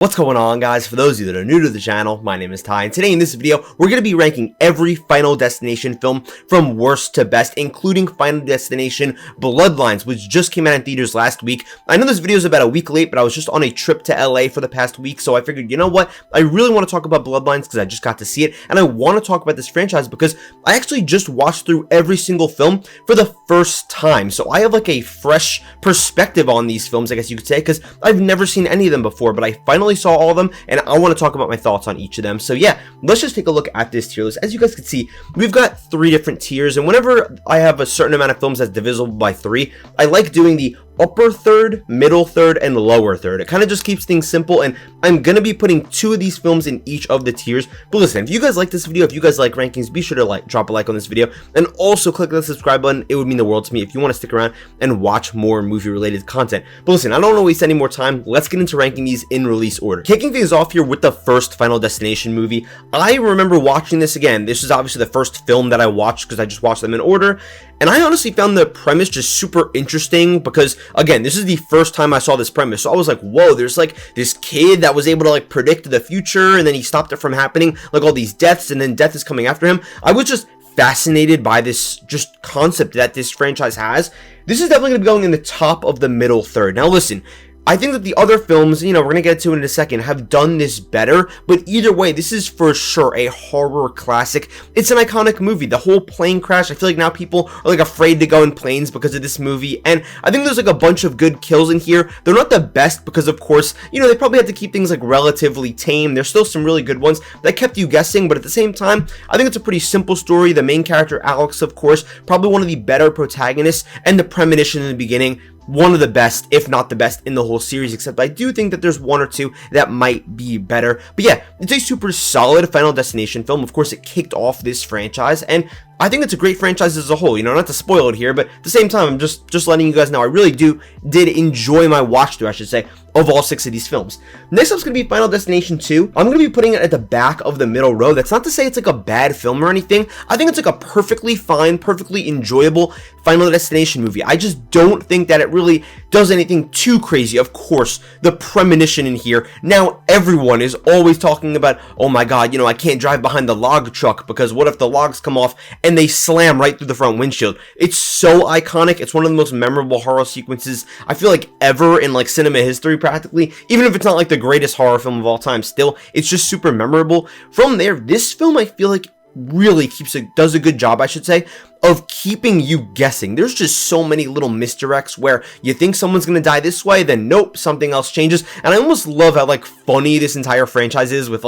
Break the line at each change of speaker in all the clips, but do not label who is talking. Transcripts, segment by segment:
What's going on, guys? For those of you that are new to the channel, my name is Ty, and today in this video, we're going to be ranking every Final Destination film from worst to best, including Final Destination Bloodlines, which just came out in theaters last week. I know this video is about a week late, but I was just on a trip to LA for the past week, so I figured, you know what? I really want to talk about Bloodlines because I just got to see it, and I want to talk about this franchise because I actually just watched through every single film for the first time, so I have like a fresh perspective on these films, I guess you could say, because I've never seen any of them before, but I finally saw all of them, and I want to talk about my thoughts on each of them. So yeah, let's just take a look at this tier list. As you guys can see, we've got 3 different tiers, and whenever I have a certain amount of films that's divisible by 3, I like doing the upper third, middle third, and lower third. It kind of just keeps things simple, and I'm gonna be putting 2 of these films in each of the tiers. But listen, if you guys like this video, if you guys like rankings, be sure to drop a like on this video, and also click the subscribe button. It would mean the world to me if you want to stick around and watch more movie related content. But listen, I don't want to waste any more time. Let's get into ranking these in release order. Kicking things off here with the first Final Destination movie. I remember watching this again. This is obviously the first film that I watched because I just watched them in order, and I honestly found the premise just super interesting because, again, this is the first time I saw this premise. So I was like, whoa, there's like this kid that was able to predict the future, and then he stopped it from happening, like all these deaths, and then death is coming after him. I was just fascinated by this just concept that this franchise has. This is definitely going to be going in the top of the middle third. Now listen, I think that the other films, we're going to get to in a second, have done this better, but either way, this is for sure a horror classic. It's an iconic movie. The whole plane crash, I feel like now people are afraid to go in planes because of this movie, and I think there's a bunch of good kills in here. They're not the best because, of course, they probably had to keep things relatively tame. There's still some really good ones that kept you guessing, but at the same time, I think it's a pretty simple story. The main character, Alex, of course, probably one of the better protagonists, and the premonition in the beginning, one of the best, if not the best, in the whole series, except I do think that there's 1 or 2 that might be better. But yeah, it's a super solid Final Destination film. Of course, it kicked off this franchise, and I think it's a great franchise as a whole. Not to spoil it here, but at the same time, I'm just letting you guys know I really did enjoy my watch through, I should say, of all 6 of these films. Next up is going to be Final Destination 2. I'm going to be putting it at the back of the middle row. That's not to say it's a bad film or anything. I think it's a perfectly fine, perfectly enjoyable Final Destination movie. I just don't think that it really does anything too crazy. Of course, the premonition in here. Now, everyone is always talking about, oh my god, I can't drive behind the log truck because what if the logs come off and they slam right through the front windshield? It's so iconic. It's one of the most memorable horror sequences I feel like ever in cinema history, practically. Even if it's not the greatest horror film of all time, still it's just super memorable. From there, this film I feel like really does a good job, I should say, of keeping you guessing. There's just so many little misdirects where you think someone's gonna die this way, then nope, something else changes. And I almost love how funny this entire franchise is with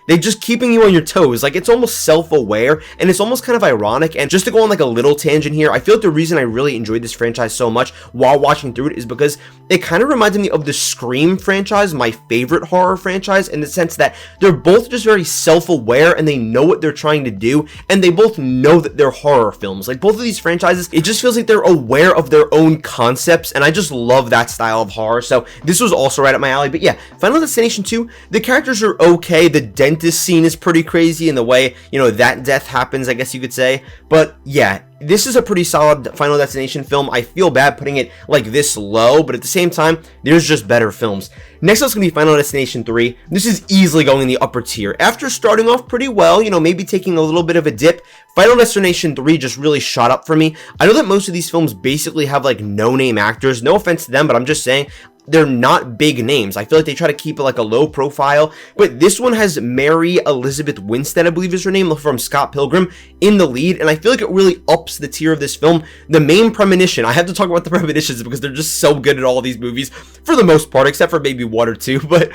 they just keeping you on your toes. It's almost self-aware, and it's almost kind of ironic. And just to go on a little tangent here, I feel like the reason I really enjoyed this franchise so much while watching through it is because it kind of reminded me of the Scream franchise, my favorite horror franchise, in the sense that they're both just very self-aware, and they know what they're trying to do, and they both know that they're horror films. Both of these franchises, it just feels like they're aware of their own concepts, and I just love that style of horror. So this was also right up my alley. But yeah, Final Destination 2, the characters are okay. The dentist scene is pretty crazy in the way, that death happens, I guess you could say. But yeah, this is a pretty solid Final Destination film. I feel bad putting it this low, but at the same time, there's just better films. Next up is going to be Final Destination 3. This is easily going in the upper tier. After starting off pretty well, maybe taking a little bit of a dip, Final Destination 3 just really shot up for me. I know that most of these films basically have no-name actors. No offense to them, but I'm just saying, they're not big names. I feel like they try to keep it a low profile, but this one has Mary Elizabeth Winstead, I believe is her name, from Scott Pilgrim, in the lead, and I feel like it really ups the tier of this film. The main premonition, I have to talk about the premonitions because they're just so good at all these movies, for the most part, except for maybe 1 or 2, but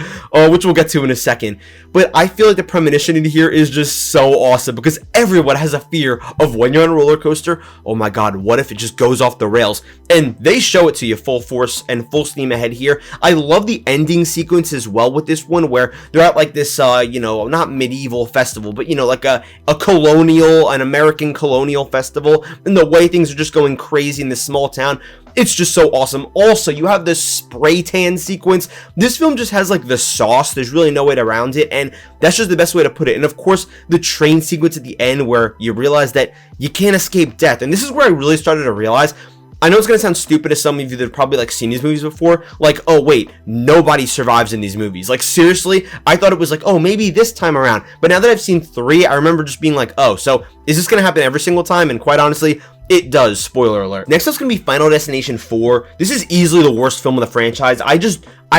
which we'll get to in a second. But I feel like the premonition in here is just so awesome because everyone has a fear of when you're on a roller coaster, oh my god, what if it just goes off the rails? And they show it to you full force and full steam ahead here. I love the ending sequence as well with this one, where they're at this not medieval festival, but a colonial, an American colonial festival, and the way things are just going crazy in this small town. It's just so awesome. Also, you have this spray tan sequence. This film just has the sauce. There's really no way around it, and that's just the best way to put it. And of course, the train sequence at the end where you realize that you can't escape death. And this is where I really started to realize I know it's gonna sound stupid to some of you that have probably like seen these movies before, like, oh wait, nobody survives in these movies. Like seriously, I thought it was like, oh, maybe this time around. But now that I've seen 3, I remember just being like, oh, so is this gonna happen every single time? And quite honestly, it does, spoiler alert. Next up's gonna be Final Destination 4. This is easily the worst film of the franchise. I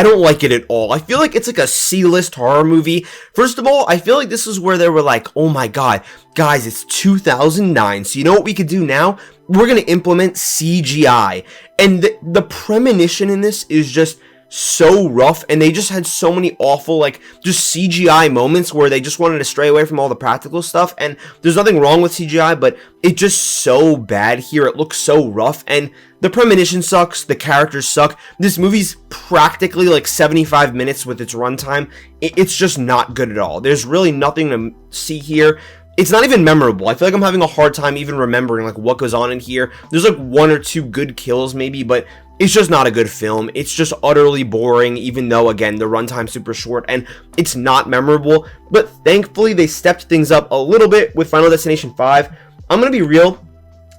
don't like it at all. I feel like it's like a C-list horror movie. First of all, I feel like this is where they were like, oh my god, guys, it's 2009, so you know what we could do now? We're gonna implement CGI. And the premonition in this is just so rough, and they just had so many awful like just CGI moments where they just wanted to stray away from all the practical stuff. And there's nothing wrong with CGI, but it's just so bad here. It looks so rough, and the premonition sucks, the characters suck. This movie's practically like 75 minutes with its runtime. It's just not good at all. There's really nothing to see here. It's not even memorable. I feel like I'm having a hard time even remembering like what goes on in here. There's like 1 or 2 good kills maybe, but it's just not a good film. It's just utterly boring, even though, again, the runtime's super short and it's not memorable. But thankfully, they stepped things up a little bit with Final Destination 5. I'm going to be real.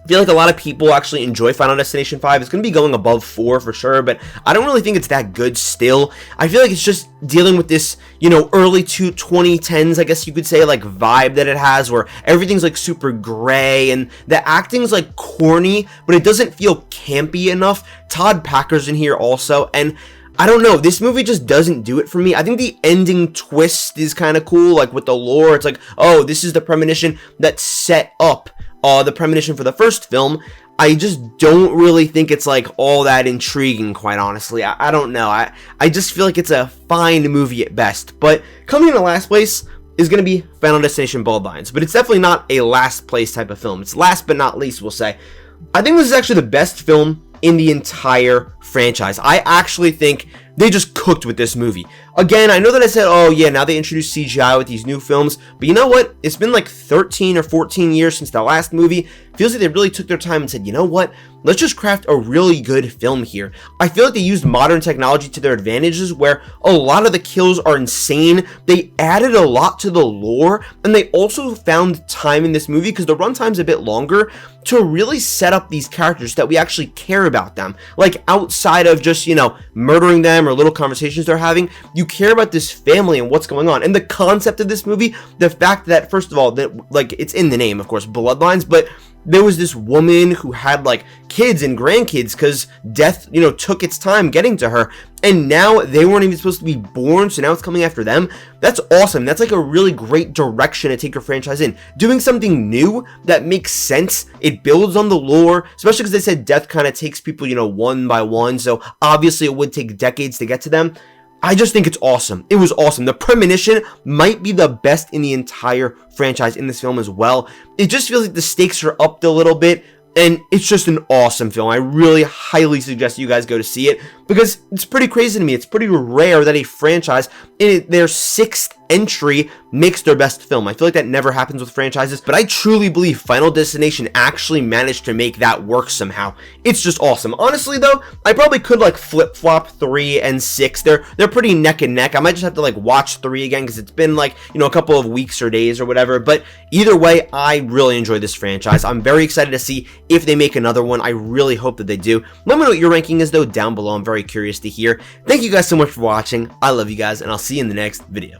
I feel like a lot of people actually enjoy Final Destination 5. It's going to be going above 4 for sure, but I don't really think it's that good still. I feel like it's just dealing with this, you know, early 2010s, I guess you could say, like vibe that it has, where everything's like super gray and the acting's like corny, but it doesn't feel campy enough. Todd Packer's in here also, and I don't know, this movie just doesn't do it for me. I think the ending twist is kind of cool, like with the lore. It's like, oh, this is the premonition that set up the premonition for the first film. I just don't really think it's like all that intriguing, quite honestly. I don't know. I just feel like it's a fine movie at best. But coming in the last place is going to be Final Destination Bloodlines. But it's definitely not a last place type of film. It's last but not least, we'll say. I think this is actually the best film in the entire franchise. I actually think they just cooked with this movie. Again, I know that I said, oh yeah, now they introduced CGI with these new films, but you know what? It's been like 13 or 14 years since the last movie. Feels like they really took their time and said, you know what? Let's just craft a really good film here. I feel like they used modern technology to their advantages, where a lot of the kills are insane. They added a lot to the lore, and they also found time in this movie, because the runtime's a bit longer, to really set up these characters that we actually care about them. Like, outside of just, you know, murdering them or little conversations they're having, you care about this family and what's going on. And the concept of this movie, the fact that, first of all, that, like, it's in the name, of course, Bloodlines, but there was this woman who had like kids and grandkids because death, you know, took its time getting to her, and now they weren't even supposed to be born, so now it's coming after them. That's awesome. That's like a really great direction to take your franchise in. Doing something new that makes sense. It builds on the lore, especially because they said death kind of takes people, you know, one by one, so obviously it would take decades to get to them. I just think it's awesome. It was awesome. The premonition might be the best in the entire franchise in this film as well. It just feels like the stakes are upped a little bit, and it's just an awesome film. I really highly suggest you guys go to see it, because it's pretty crazy to me. It's pretty rare that a franchise in their 6th entry makes their best film. I feel like that never happens with franchises, but I truly believe Final Destination actually managed to make that work somehow. It's just awesome. Honestly though, I probably could like flip-flop 3 and 6. They're pretty neck and neck. I might just have to like watch 3 again, because it's been like, you know, a couple of weeks or days or whatever, but either way, I really enjoy this franchise. I'm very excited to see if they make another one. I really hope that they do. Let me know what your ranking is though down below. I'm very curious to hear. Thank you guys so much for watching. I love you guys, and I'll see you in the next video.